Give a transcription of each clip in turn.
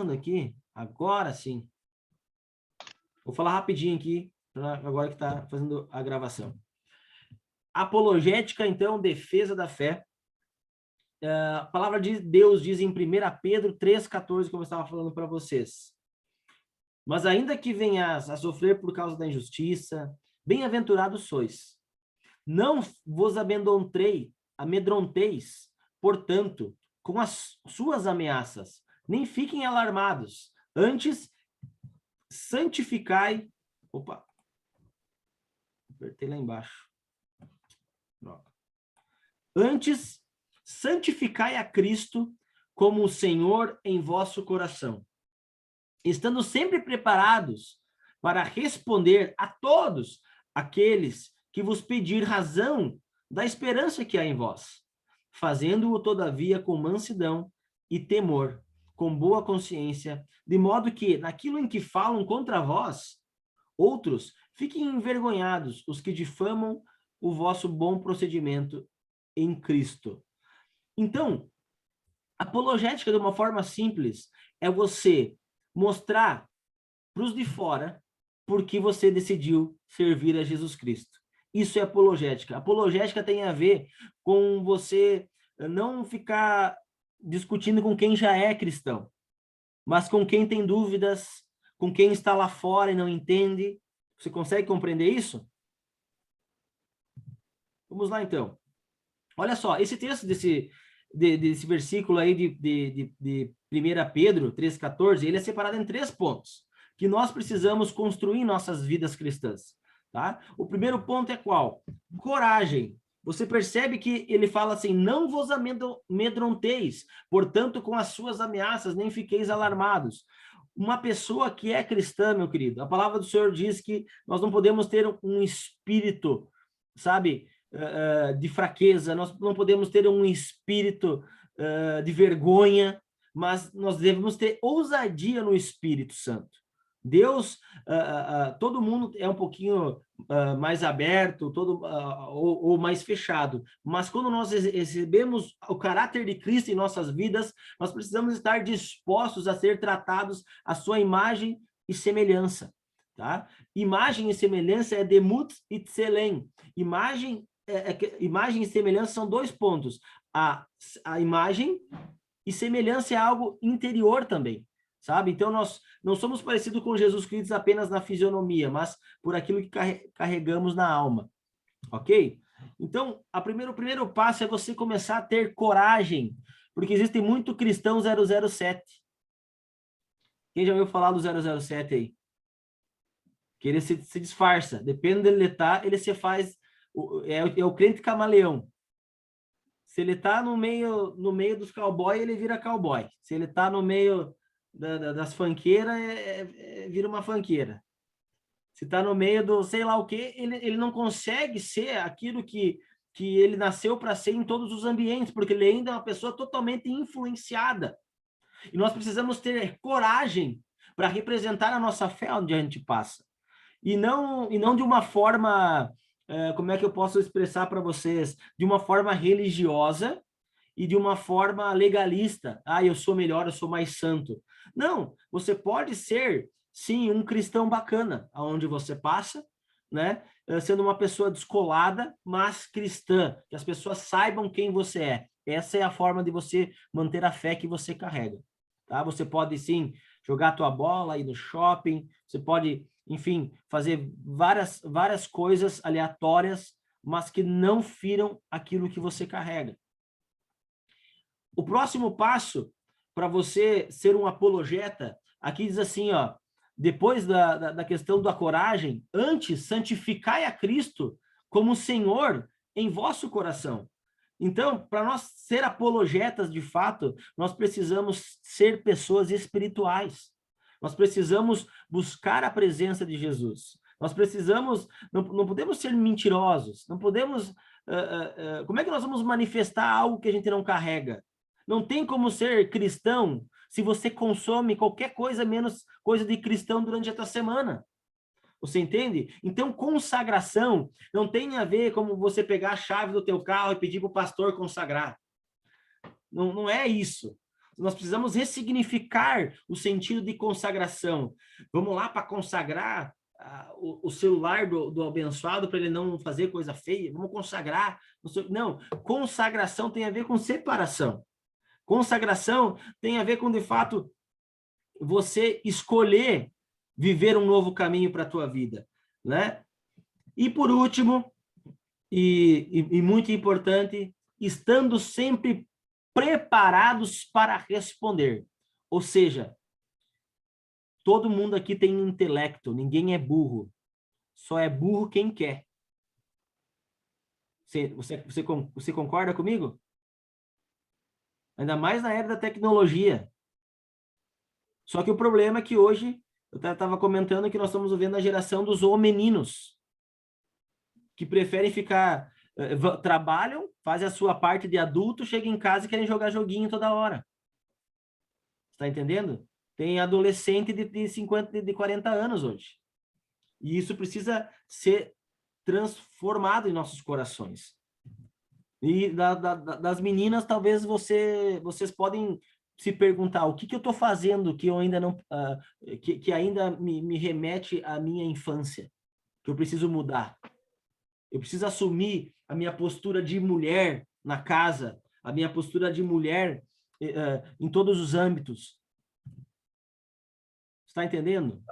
aqui, agora sim. Vou falar rapidinho aqui, agora que está fazendo a gravação. Apologética, então, defesa da fé. A palavra de Deus diz em 1 Pedro 3,14, como eu estava falando para vocês. Mas ainda que venhas a sofrer por causa da injustiça, bem-aventurados sois. Não vos amedronteis, portanto, com as suas ameaças, nem fiquem alarmados. Antes, santificai... Opa! Apertei lá embaixo. Antes, santificai a Cristo como o Senhor em vosso coração, estando sempre preparados para responder a todos aqueles que vos pedir razão da esperança que há em vós, fazendo-o, todavia, com mansidão e temor, com boa consciência, de modo que, naquilo em que falam contra vós, outros fiquem envergonhados, os que difamam o vosso bom procedimento em Cristo. Então, apologética, de uma forma simples, é você mostrar para os de fora por que você decidiu servir a Jesus Cristo. Isso é apologética. Apologética tem a ver com você não ficar discutindo com quem já é cristão, mas com quem tem dúvidas, com quem está lá fora e não entende. Você consegue compreender isso? Vamos lá, então. Olha só, esse texto desse versículo aí de 1 Pedro 3,14, ele é separado em 3 pontos, que nós precisamos construir em nossas vidas cristãs, tá? O primeiro ponto é qual? Coragem. Você percebe que ele fala assim, não vos amedronteis, portanto, com as suas ameaças, nem fiqueis alarmados. Uma pessoa que é cristã, meu querido, a palavra do Senhor diz que nós não podemos ter um espírito, sabe, de fraqueza, nós não podemos ter um espírito de vergonha, mas nós devemos ter ousadia no Espírito Santo. Deus, todo mundo é um pouquinho mais aberto, ou mais fechado, mas quando nós recebemos o caráter de Cristo em nossas vidas, nós precisamos estar dispostos a ser tratados à sua imagem e semelhança. Tá? Imagem e semelhança é demut e tselem. Imagem e semelhança são 2 pontos. A imagem e semelhança é algo interior também, sabe? Então, nós não somos parecidos com Jesus Cristo apenas na fisionomia, mas por aquilo que carregamos na alma, ok? Então, o primeiro passo é você começar a ter coragem, porque existe muito cristão 007. Quem já ouviu falar do 007 aí? Que ele se disfarça, depende dele estar, ele se faz... É o crente camaleão. Se ele está no meio dos cowboys, ele vira cowboy. Se ele está no meio das fanqueiras, vira uma fanqueira. Se está no meio do sei lá o quê, ele não consegue ser aquilo que ele nasceu para ser em todos os ambientes, porque ele ainda é uma pessoa totalmente influenciada. E nós precisamos ter coragem para representar a nossa fé onde a gente passa. E não de uma forma... como é que eu posso expressar para vocês? De uma forma religiosa e de uma forma legalista. Ah, eu sou melhor, eu sou mais santo. Não, você pode ser, sim, um cristão bacana, aonde você passa, né? Sendo uma pessoa descolada, mas cristã, que as pessoas saibam quem você é. Essa é a forma de você manter a fé que você carrega. Tá? Você pode, sim, jogar a tua bola, ir no shopping, você pode... enfim, fazer várias coisas aleatórias, mas que não firam aquilo que você carrega. O próximo passo para você ser um apologeta, aqui diz assim, ó, depois da questão da coragem, antes santificai a Cristo como Senhor em vosso coração. Então, para nós ser apologetas de fato, nós precisamos ser pessoas espirituais. Nós precisamos buscar a presença de Jesus. Nós precisamos, não podemos ser mentirosos, não podemos... como é que nós vamos manifestar algo que a gente não carrega? Não tem como ser cristão se você consome qualquer coisa menos coisa de cristão durante essa semana. Você entende? Então, consagração não tem a ver como você pegar a chave do teu carro e pedir para o pastor consagrar. Não é isso. nós precisamos ressignificar o sentido de consagração. Vamos lá para consagrar o celular do abençoado para ele não fazer coisa feia. Vamos consagrar. Não, consagração tem a ver com separação. Consagração tem a ver com, de fato, você escolher viver um novo caminho para a tua vida, né? E por último, e muito importante, estando sempre preparados para responder. Ou seja, todo mundo aqui tem intelecto, ninguém é burro. Só é burro quem quer. Você concorda comigo? Ainda mais na era da tecnologia. Só que o problema é que hoje, eu estava comentando que nós estamos vivendo a geração dos homeninos, que preferem ficar, trabalham, fazem a sua parte de adulto, chegam em casa e querem jogar joguinho toda hora. Está entendendo? Tem adolescente de 50, de 40 anos hoje. E isso precisa ser transformado em nossos corações. E das meninas, talvez vocês podem se perguntar o que eu estou fazendo que eu ainda não, que ainda me remete à minha infância, que eu preciso mudar. Eu preciso assumir a minha postura de mulher na casa, a minha postura de mulher em todos os âmbitos. Está entendendo?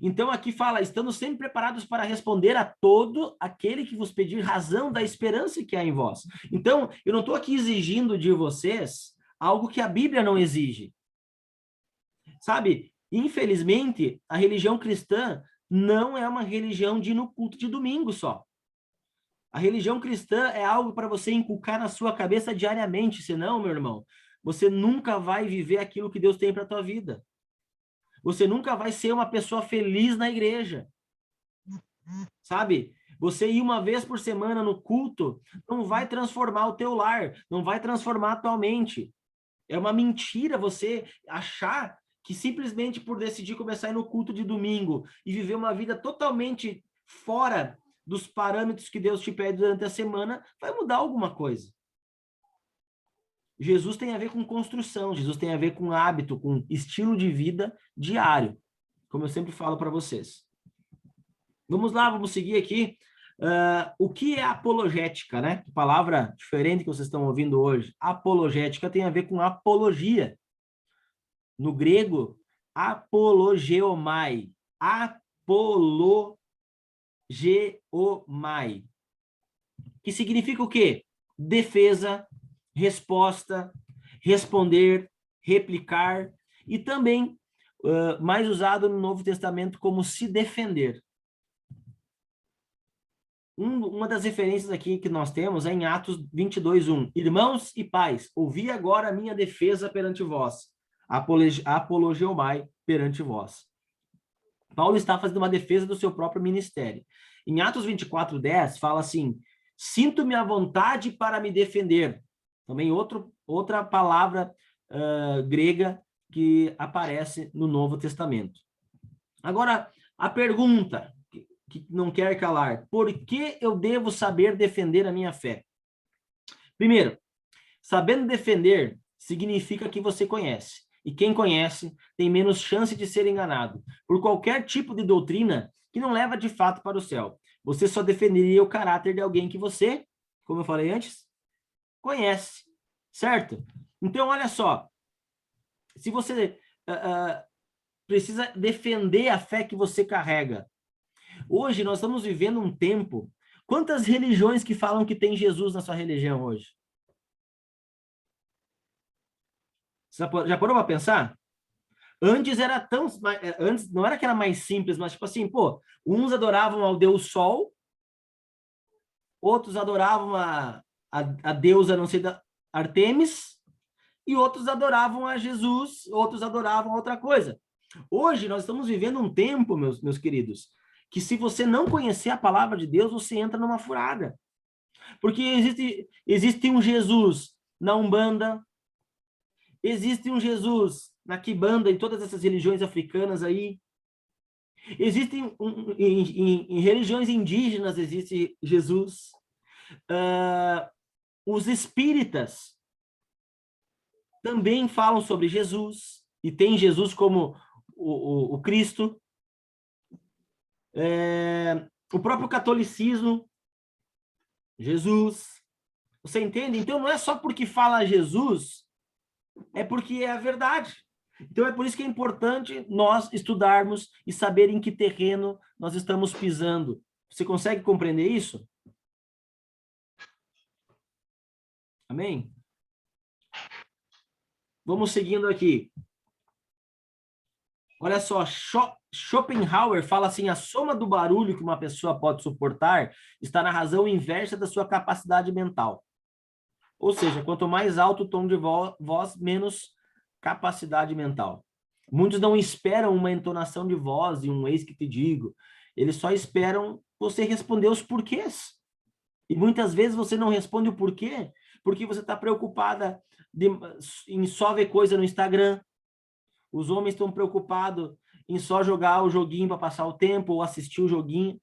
Então aqui fala, estando sempre preparados para responder a todo aquele que vos pedir razão da esperança que há em vós. Então, eu não estou aqui exigindo de vocês algo que a Bíblia não exige. Sabe, infelizmente, a religião cristã não é uma religião de ir no culto de domingo só. A religião cristã é algo para você inculcar na sua cabeça diariamente, senão, meu irmão, você nunca vai viver aquilo que Deus tem para a tua vida. Você nunca vai ser uma pessoa feliz na igreja. Sabe? Você ir uma vez por semana no culto não vai transformar o teu lar, não vai transformar a tua mente. É uma mentira você achar que simplesmente por decidir começar a ir no culto de domingo e viver uma vida totalmente fora dos parâmetros que Deus te pede durante a semana, vai mudar alguma coisa. Jesus tem a ver com construção, Jesus tem a ver com hábito, com estilo de vida diário, como eu sempre falo para vocês. Vamos lá, vamos seguir aqui. O que é apologética, né? Que palavra diferente que vocês estão ouvindo hoje. Apologética tem a ver com apologia. No grego, apologeomai. Apologeomai. Que significa o quê? Defesa, resposta, responder, replicar, e também mais usado no Novo Testamento como se defender. Uma das referências aqui que nós temos é em Atos 22:1. Irmãos e pais, ouvi agora a minha defesa perante vós, apologeomai perante vós. Paulo está fazendo uma defesa do seu próprio ministério. Em Atos 24:10, fala assim, sinto-me à vontade para me defender. Também outra palavra grega que aparece no Novo Testamento. Agora, a pergunta que não quer calar, por que eu devo saber defender a minha fé? Primeiro, sabendo defender significa que você conhece. E quem conhece tem menos chance de ser enganado por qualquer tipo de doutrina que não leva de fato para o céu. Você só defenderia o caráter de alguém que você, como eu falei antes, conhece, certo? Então, olha só, se você precisa defender a fé que você carrega, hoje nós estamos vivendo um tempo, quantas religiões que falam que tem Jesus na sua religião hoje? Você já parou para pensar? Antes era tão, antes não era que era mais simples, mas tipo assim, pô, uns adoravam ao Deus Sol, outros adoravam a deusa, não sei, da Artemis, e outros adoravam a Jesus, outros adoravam outra coisa. Hoje nós estamos vivendo um tempo, meus queridos, que se você não conhecer a palavra de Deus, você entra numa furada. Porque existe um Jesus na Umbanda, existe um Jesus na Quibanda, em todas essas religiões africanas aí. Existem, em religiões indígenas, existe Jesus. Os espíritas, também falam sobre Jesus, e tem Jesus como o Cristo. O próprio catolicismo, Jesus. Você entende? Então, não é só porque fala Jesus, é porque é a verdade. Então, é por isso que é importante nós estudarmos e saber em que terreno nós estamos pisando. Você consegue compreender isso? Amém? Vamos seguindo aqui. Olha só, Schopenhauer fala assim, a soma do barulho que uma pessoa pode suportar está na razão inversa da sua capacidade mental. Ou seja, quanto mais alto o tom de voz, menos capacidade mental. Muitos não esperam uma entonação de voz e um eis que te digo. Eles só esperam você responder os porquês. E muitas vezes você não responde o porquê, porque você está preocupada em só ver coisa no Instagram. Os homens estão preocupados em só jogar o joguinho para passar o tempo ou assistir o joguinho.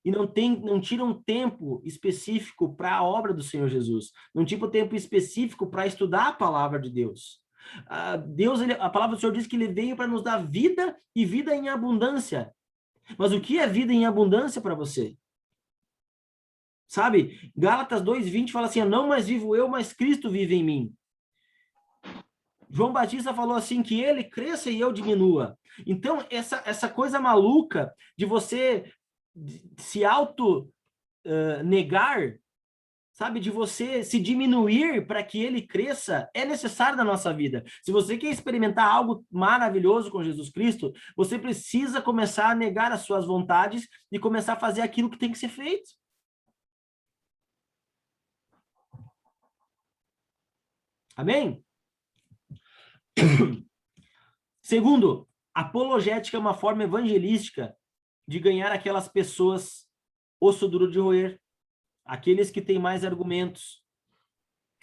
E não tiram tempo específico para a obra do Senhor Jesus. Não tiram tempo específico para estudar a palavra de Deus. A palavra do Senhor diz que ele veio para nos dar vida e vida em abundância. Mas o que é vida em abundância para você? Sabe? Gálatas 2:20 fala assim, não mais vivo eu, mas Cristo vive em mim. João Batista falou assim, que ele cresça e eu diminua. Então, essa coisa maluca de você se negar, sabe, de você se diminuir para que ele cresça, é necessário na nossa vida. Se você quer experimentar algo maravilhoso com Jesus Cristo, você precisa começar a negar as suas vontades e começar a fazer aquilo que tem que ser feito. Amém? Segundo, apologética é uma forma evangelística de ganhar aquelas pessoas osso duro de roer, aqueles que têm mais argumentos.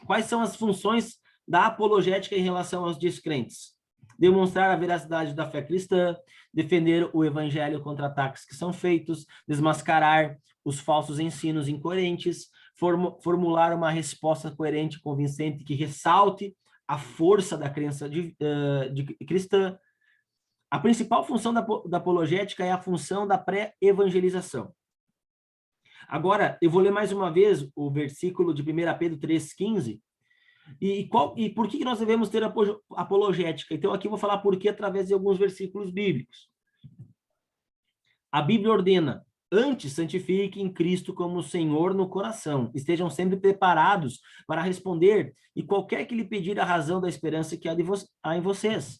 Quais são as funções da apologética em relação aos descrentes? Demonstrar a veracidade da fé cristã, defender o evangelho contra ataques que são feitos, desmascarar os falsos ensinos incoerentes, formular uma resposta coerente e convincente que ressalte a força da crença de cristã. A principal função da apologética é a função da pré-evangelização. Agora, eu vou ler mais uma vez o versículo de 1 Pedro 3,15. E por que nós devemos ter apologética? Então, aqui eu vou falar por que através de alguns versículos bíblicos. A Bíblia ordena, antes santifiquem Cristo como Senhor no coração, estejam sempre preparados para responder, e qualquer que lhe pedir a razão da esperança que há em vocês.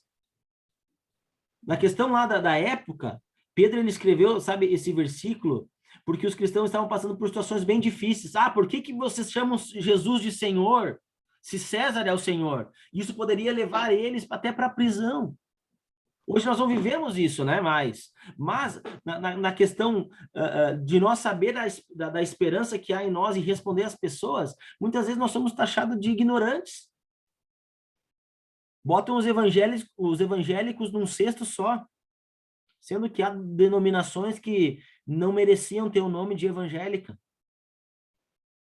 Na questão lá da época, Pedro ele escreveu, sabe, esse versículo, porque os cristãos estavam passando por situações bem difíceis. Por que vocês chamam Jesus de Senhor, se César é o Senhor? Isso poderia levar eles até para a prisão. Hoje nós não vivemos isso, né? Mas na questão de nós saber da esperança que há em nós e responder às pessoas, muitas vezes nós somos taxados de ignorantes. Botam os evangélicos num cesto só, sendo que há denominações que não mereciam ter o nome de evangélica,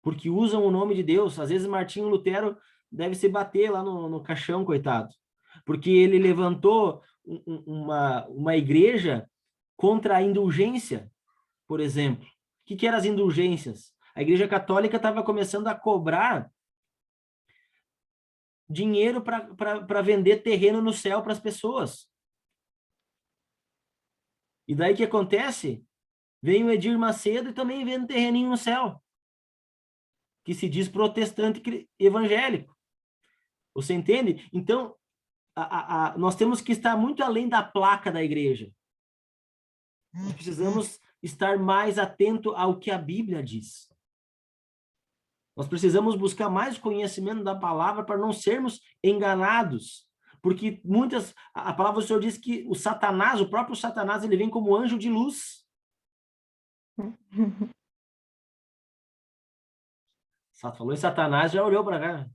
porque usam o nome de Deus. Às vezes Martinho Lutero deve se bater lá no caixão, coitado, porque ele levantou uma igreja contra a indulgência, por exemplo. O que eram as indulgências? A Igreja Católica estava começando a cobrar dinheiro para vender terreno no céu para as pessoas. E daí o que acontece? Vem o Edir Macedo e também vende terreninho no céu, que se diz protestante evangélico. Você entende? Então, nós temos que estar muito além da placa da igreja. Nós precisamos estar mais atento ao que a Bíblia diz. Nós precisamos buscar mais conhecimento da palavra para não sermos enganados. Porque a palavra do Senhor diz que o próprio Satanás, ele vem como anjo de luz. Falou em Satanás, já olhou para cá.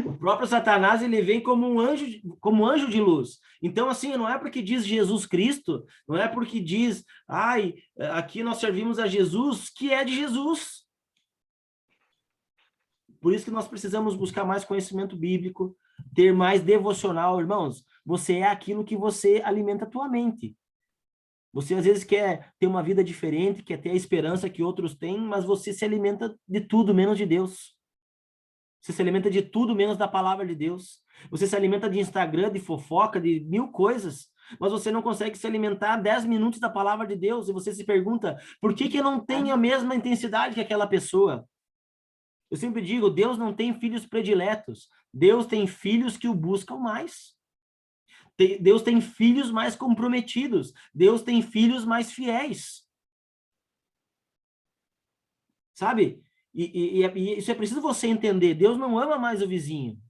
O próprio Satanás, ele vem como anjo de luz. Então, assim, não é porque diz Jesus Cristo, não é porque diz, aqui nós servimos a Jesus, que é de Jesus. Por isso que nós precisamos buscar mais conhecimento bíblico, ter mais devocional. Irmãos, você é aquilo que você alimenta a tua mente. Você às vezes quer ter uma vida diferente, quer ter a esperança que outros têm, mas você se alimenta de tudo menos de Deus. Você se alimenta de tudo menos da palavra de Deus. Você se alimenta de Instagram, de fofoca, de mil coisas, mas você não consegue se alimentar 10 minutos da palavra de Deus. E você se pergunta, por que que eu não tenho a mesma intensidade que aquela pessoa? Eu sempre digo, Deus não tem filhos prediletos. Deus tem filhos que o buscam mais. Deus tem filhos mais comprometidos. Deus tem filhos mais fiéis. Sabe? E isso é preciso você entender. Deus não ama mais o vizinho.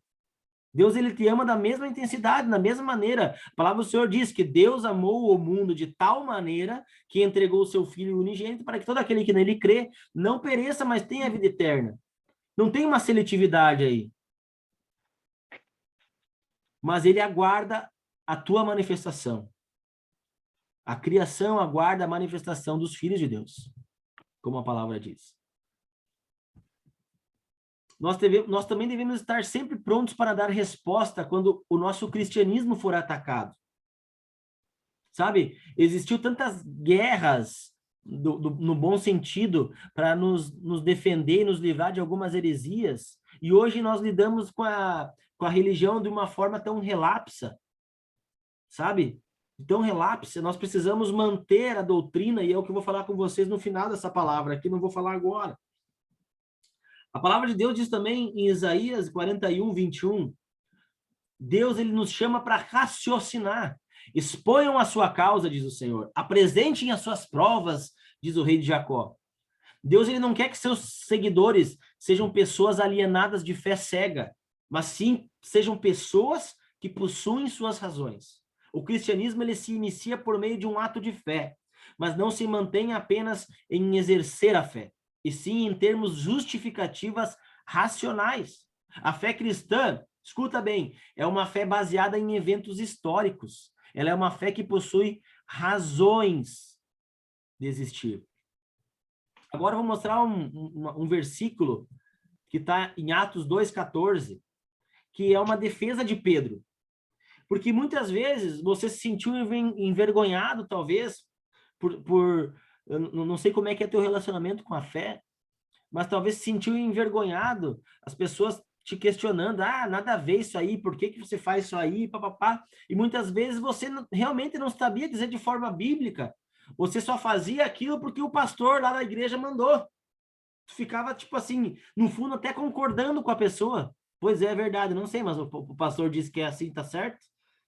Deus, ele te ama da mesma intensidade, da mesma maneira. A palavra do Senhor diz que Deus amou o mundo de tal maneira que entregou o seu Filho unigênito para que todo aquele que nele crê não pereça, mas tenha a vida eterna. Não tem uma seletividade aí. Mas ele aguarda a tua manifestação. A criação aguarda a manifestação dos filhos de Deus, como a palavra diz. Nós também devemos estar sempre prontos para dar resposta quando o nosso cristianismo for atacado. Sabe? Existiu tantas guerras, no bom sentido, para nos defender e nos livrar de algumas heresias, e hoje nós lidamos com a religião de uma forma tão relapsa, sabe? Tão relapsa. Nós precisamos manter a doutrina, e é o que eu vou falar com vocês no final dessa palavra, aqui não vou falar agora. A palavra de Deus diz também em Isaías 41, 21, Deus, ele nos chama para raciocinar. Exponham a sua causa, diz o Senhor. Apresentem as suas provas, diz o rei de Jacó. Deus, ele não quer que seus seguidores sejam pessoas alienadas de fé cega, mas sim sejam pessoas que possuem suas razões. O cristianismo, ele se inicia por meio de um ato de fé, mas não se mantém apenas em exercer a fé, e sim em termos justificativas racionais. A fé cristã, escuta bem, é uma fé baseada em eventos históricos. Ela é uma fé que possui razões de existir. Agora eu vou mostrar um versículo que está em Atos 2,14, que é uma defesa de Pedro. Porque muitas vezes você se sentiu envergonhado, talvez, eu não sei como é que é teu relacionamento com a fé, mas talvez se sentiu envergonhado, as pessoas te questionando, nada a ver isso aí, por que que você faz isso aí, papapá, e muitas vezes você realmente não sabia dizer de forma bíblica, você só fazia aquilo porque o pastor lá da igreja mandou, tu ficava, tipo assim, no fundo até concordando com a pessoa, pois é verdade, não sei, mas o pastor disse que é assim, tá certo?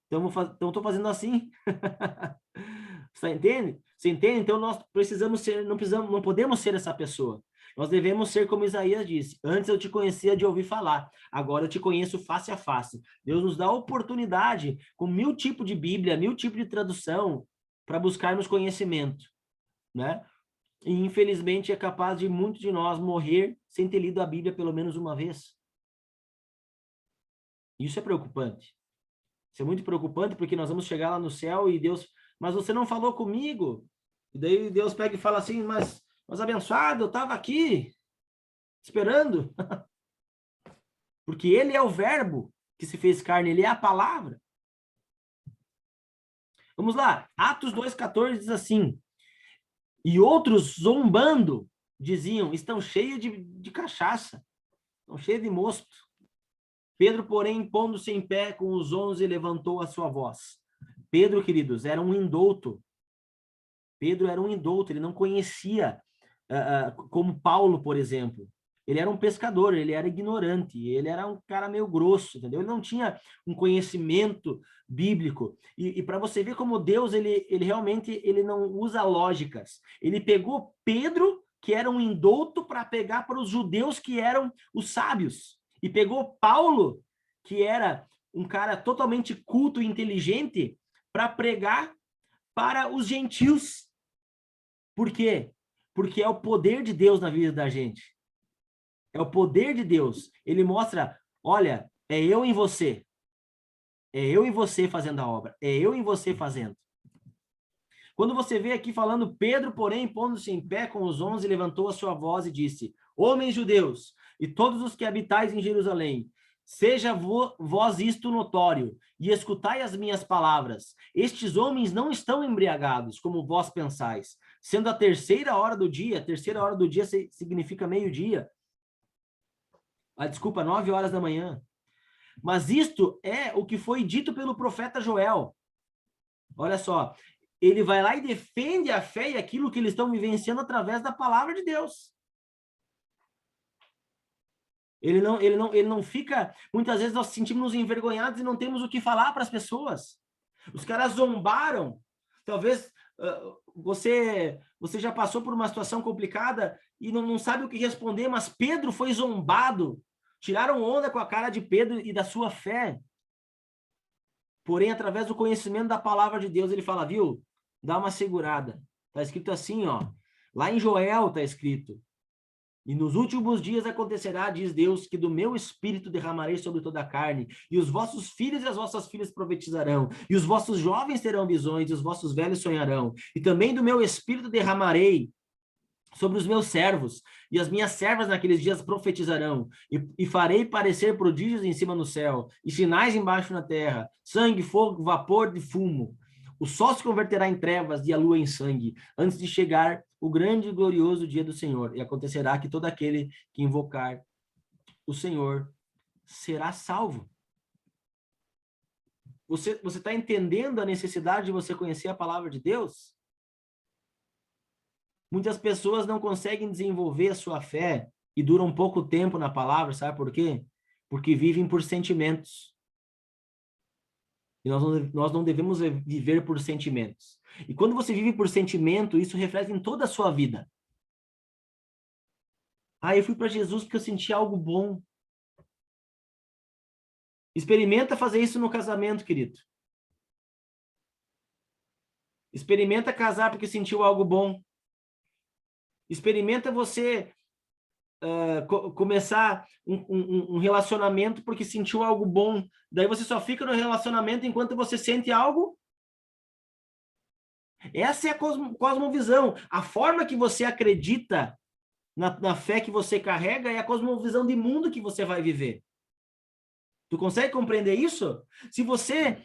Então eu tô fazendo assim. Você entende? Você entende? Então nós precisamos ser, não podemos ser essa pessoa. Nós devemos ser como Isaías disse, antes eu te conhecia de ouvir falar, agora eu te conheço face a face. Deus nos dá a oportunidade, com 1000 tipos de Bíblia, 1000 tipos de tradução, para buscarmos conhecimento, né? E infelizmente é capaz de muitos de nós morrer sem ter lido a Bíblia pelo menos uma vez. Isso é preocupante. Isso é muito preocupante porque nós vamos chegar lá no céu e Deus, mas você não falou comigo. E daí Deus pega e fala assim, mas abençoado, eu estava aqui esperando. Porque ele é o verbo que se fez carne, ele é a palavra. Vamos lá, Atos 2,14 diz assim, e outros zombando diziam, estão cheios de cachaça, estão cheios de mosto. Pedro, porém, pondo-se em pé com os 11, levantou a sua voz. Pedro, queridos, era um indouto. Pedro era um indouto, ele não conhecia, como Paulo, por exemplo. Ele era um pescador, ele era ignorante, ele era um cara meio grosso, entendeu? Ele não tinha um conhecimento bíblico. E para você ver como Deus, ele realmente ele não usa lógicas. Ele pegou Pedro, que era um indouto, para pegar para os judeus que eram os sábios. E pegou Paulo, que era um cara totalmente culto e inteligente, para pregar para os gentios. Por quê? Porque é o poder de Deus na vida da gente. É o poder de Deus. Ele mostra, olha, é eu em você. É eu em você fazendo a obra. É eu em você fazendo. Quando você vê aqui falando, Pedro, porém, pondo-se em pé com os 11, levantou a sua voz e disse, homens judeus, e todos os que habitais em Jerusalém, seja vós isto notório, e escutai as minhas palavras. Estes homens não estão embriagados, como vós pensais, sendo a terceira hora do dia significa meio-dia, desculpa, 9 horas da manhã. Mas isto é o que foi dito pelo profeta Joel. Olha só, ele vai lá e defende a fé e aquilo que eles estão vivenciando através da palavra de Deus. Ele não fica... Muitas vezes nós sentimos envergonhados e não temos o que falar para as pessoas. Os caras zombaram. Talvez você já passou por uma situação complicada e não sabe o que responder, mas Pedro foi zombado. Tiraram onda com a cara de Pedro e da sua fé. Porém, através do conhecimento da palavra de Deus, ele fala, viu? Dá uma segurada. Está escrito assim, ó. Lá em Joel está escrito. E nos últimos dias acontecerá, diz Deus, que do meu espírito derramarei sobre toda a carne, e os vossos filhos e as vossas filhas profetizarão, e os vossos jovens terão visões, e os vossos velhos sonharão. E também do meu espírito derramarei sobre os meus servos, e as minhas servas naqueles dias profetizarão, e farei parecer prodígios em cima no céu, e sinais embaixo na terra, sangue, fogo, vapor de fumo. O sol se converterá em trevas e a lua em sangue, antes de chegar o grande e glorioso dia do Senhor. E acontecerá que todo aquele que invocar o Senhor será salvo. Você está entendendo a necessidade de você conhecer a palavra de Deus? Muitas pessoas não conseguem desenvolver a sua fé e duram pouco tempo na palavra, sabe por quê? Porque vivem por sentimentos. E nós não devemos viver por sentimentos. E quando você vive por sentimento, isso reflete em toda a sua vida. Eu fui para Jesus porque eu senti algo bom. Experimenta fazer isso no casamento, querido. Experimenta casar porque sentiu algo bom. Experimenta você começar um relacionamento porque sentiu algo bom. Daí você só fica no relacionamento enquanto você sente algo. Essa é a cosmovisão. A forma que você acredita na fé que você carrega é a cosmovisão de mundo que você vai viver. Tu consegue compreender isso? Se você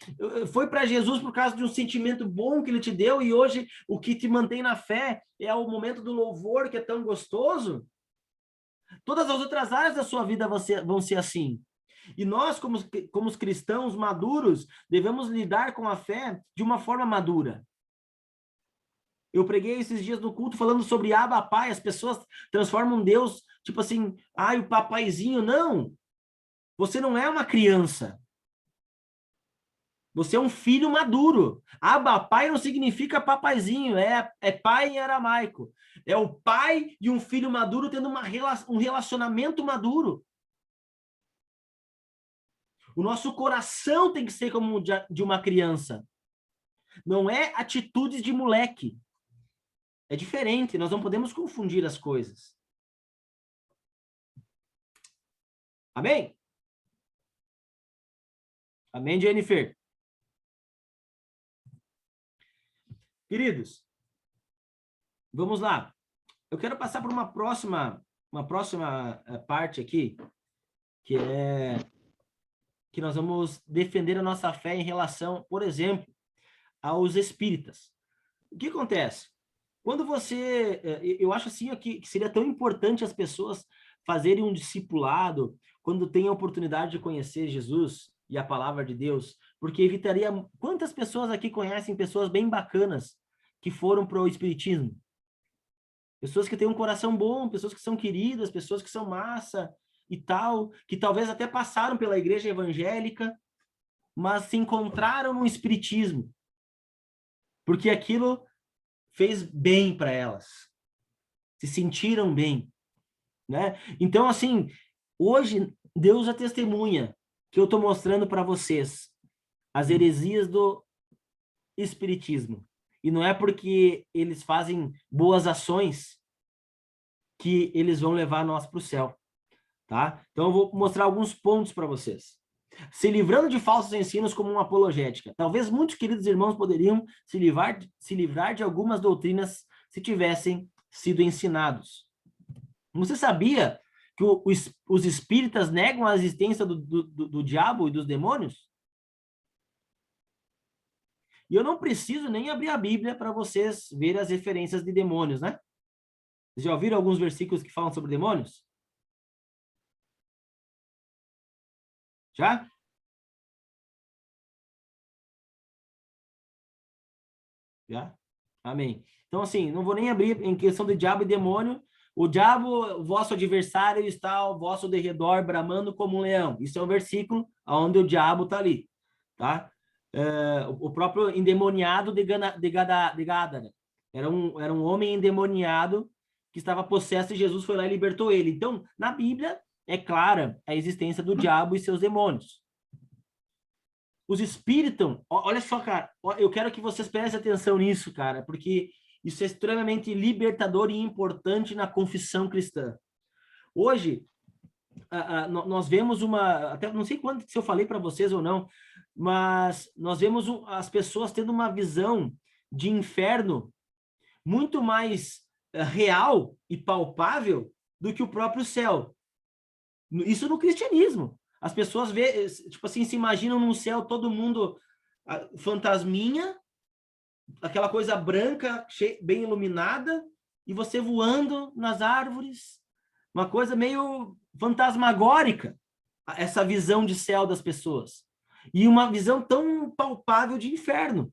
foi para Jesus por causa de um sentimento bom que ele te deu e hoje o que te mantém na fé é o momento do louvor que é tão gostoso, todas as outras áreas da sua vida vão ser assim. E nós, como os cristãos maduros, devemos lidar com a fé de uma forma madura. Eu preguei esses dias no culto falando sobre Abba Pai, as pessoas transformam Deus, tipo assim, o papaizinho. Não! Você não é uma criança. Você é um filho maduro. Abba Pai não significa papaizinho, é pai em aramaico. É o pai de um filho maduro tendo um relacionamento maduro. O nosso coração tem que ser como de uma criança. Não é atitudes de moleque. É diferente, nós não podemos confundir as coisas. Amém? Amém, Jennifer? Queridos, vamos lá. Eu quero passar por uma próxima parte aqui, que é que nós vamos defender a nossa fé em relação, por exemplo, aos espíritas. O que acontece? Quando você... Eu acho assim que seria tão importante as pessoas fazerem um discipulado quando têm a oportunidade de conhecer Jesus e a palavra de Deus, porque evitaria... Quantas pessoas aqui conhecem pessoas bem bacanas que foram para o espiritismo? Pessoas que têm um coração bom, pessoas que são queridas, pessoas que são massa e tal, que talvez até passaram pela igreja evangélica, mas se encontraram no espiritismo, porque aquilo fez bem para elas, se sentiram bem, né? Então, assim, hoje Deus é testemunha que eu estou mostrando para vocês as heresias do espiritismo. E não é porque eles fazem boas ações que eles vão levar nós para o céu, tá? Então eu vou mostrar alguns pontos para vocês. Se livrando de falsos ensinos como uma apologética. Talvez muitos queridos irmãos poderiam se livrar de algumas doutrinas se tivessem sido ensinados. Você sabia que os espíritas negam a existência do diabo e dos demônios? E eu não preciso nem abrir a Bíblia para vocês verem as referências de demônios, né? Vocês já ouviram alguns versículos que falam sobre demônios? Já? Já? Amém. Então, assim, não vou nem abrir em questão de diabo e demônio. O diabo, vosso adversário, está ao vosso derredor, bramando como um leão. Isso é um versículo onde o diabo está ali, tá? O próprio endemoniado de Gádara. Era um homem endemoniado que estava possesso e Jesus foi lá e libertou ele. Então, na Bíblia, é clara a existência do diabo e seus demônios. Os espíritos, olha só, cara, eu quero que vocês prestem atenção nisso, cara, porque isso é extremamente libertador e importante na confissão cristã. Hoje, nós vemos até não sei quando se eu falei para vocês ou não, mas nós vemos as pessoas tendo uma visão de inferno muito mais real e palpável do que o próprio céu. Isso no cristianismo. As pessoas tipo assim, se imaginam num céu todo mundo fantasminha, aquela coisa branca, bem iluminada, e você voando nas árvores, uma coisa meio fantasmagórica, essa visão de céu das pessoas. E uma visão tão palpável de inferno.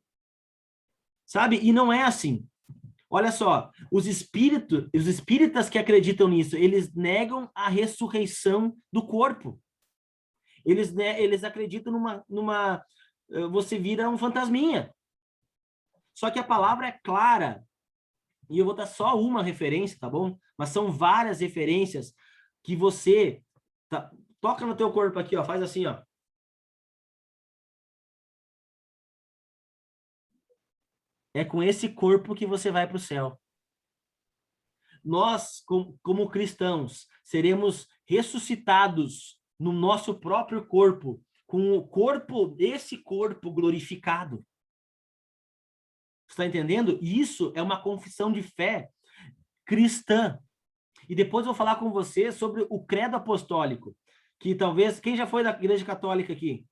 Sabe? E não é assim. Olha só, os espíritas que acreditam nisso, eles negam a ressurreição do corpo. Eles acreditam você vira um fantasminha. Só que a palavra é clara. E eu vou dar só uma referência, tá bom? Mas são várias referências que você toca no teu corpo aqui, ó, faz assim, ó. É com esse corpo que você vai para o céu. Nós, como cristãos, seremos ressuscitados no nosso próprio corpo, com esse corpo glorificado. Está entendendo? Isso é uma confissão de fé cristã. E depois eu vou falar com você sobre o credo apostólico, que talvez... Quem já foi da Igreja Católica aqui?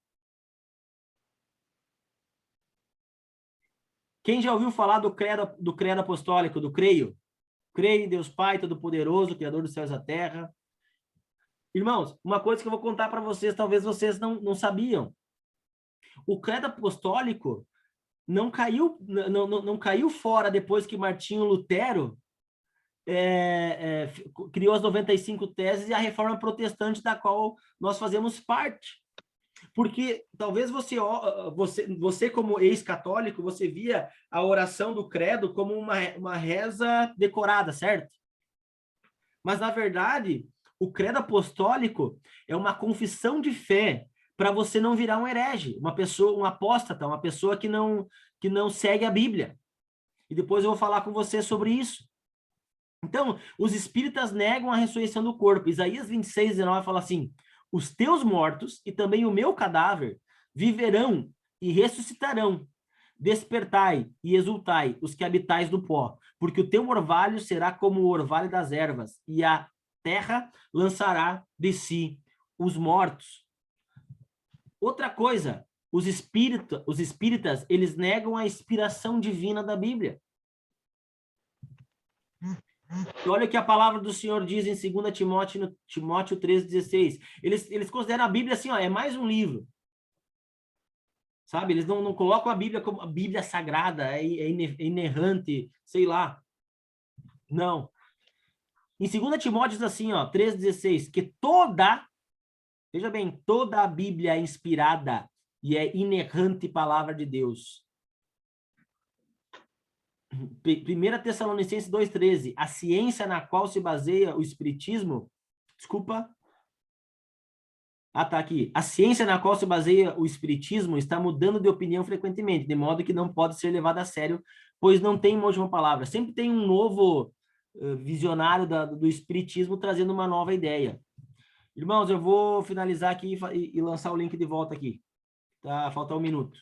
Quem já ouviu falar do credo apostólico, do creio? Creio em Deus Pai Todo-Poderoso, Criador dos céus e da terra. Irmãos, uma coisa que eu vou contar para vocês, talvez vocês não sabiam. O credo apostólico não caiu fora depois que Martinho Lutero criou as 95 teses e a reforma protestante da qual nós fazemos parte. Porque talvez você como ex-católico, você via a oração do credo como uma reza decorada, certo? Mas, na verdade, o credo apostólico é uma confissão de fé para você não virar um herege, um apóstata, uma pessoa que não segue a Bíblia. E depois eu vou falar com você sobre isso. Então, os espíritas negam a ressurreição do corpo. Isaías 26, 19 fala assim: os teus mortos e também o meu cadáver viverão e ressuscitarão. Despertai e exultai, os que habitais no pó, porque o teu orvalho será como o orvalho das ervas, e a terra lançará de si os mortos. Outra coisa, os espíritas, eles negam a inspiração divina da Bíblia. E olha o que a palavra do Senhor diz em 2 Timóteo 3,16. Eles consideram a Bíblia assim, ó, é mais um livro. Sabe? Eles não colocam a Bíblia como a Bíblia sagrada, é inerrante, sei lá. Não. Em 2 Timóteo diz assim, ó, 3,16, que veja bem, toda a Bíblia é inspirada e é inerrante palavra de Deus. 1 Tessalonicenses 2,13, a ciência na qual se baseia o espiritismo, tá aqui. A ciência na qual se baseia o espiritismo está mudando de opinião frequentemente, de modo que não pode ser levada a sério, pois não tem uma última palavra. Sempre tem um novo visionário do espiritismo trazendo uma nova ideia. Irmãos, eu vou finalizar aqui e lançar o link de volta aqui. Tá? Falta um minuto.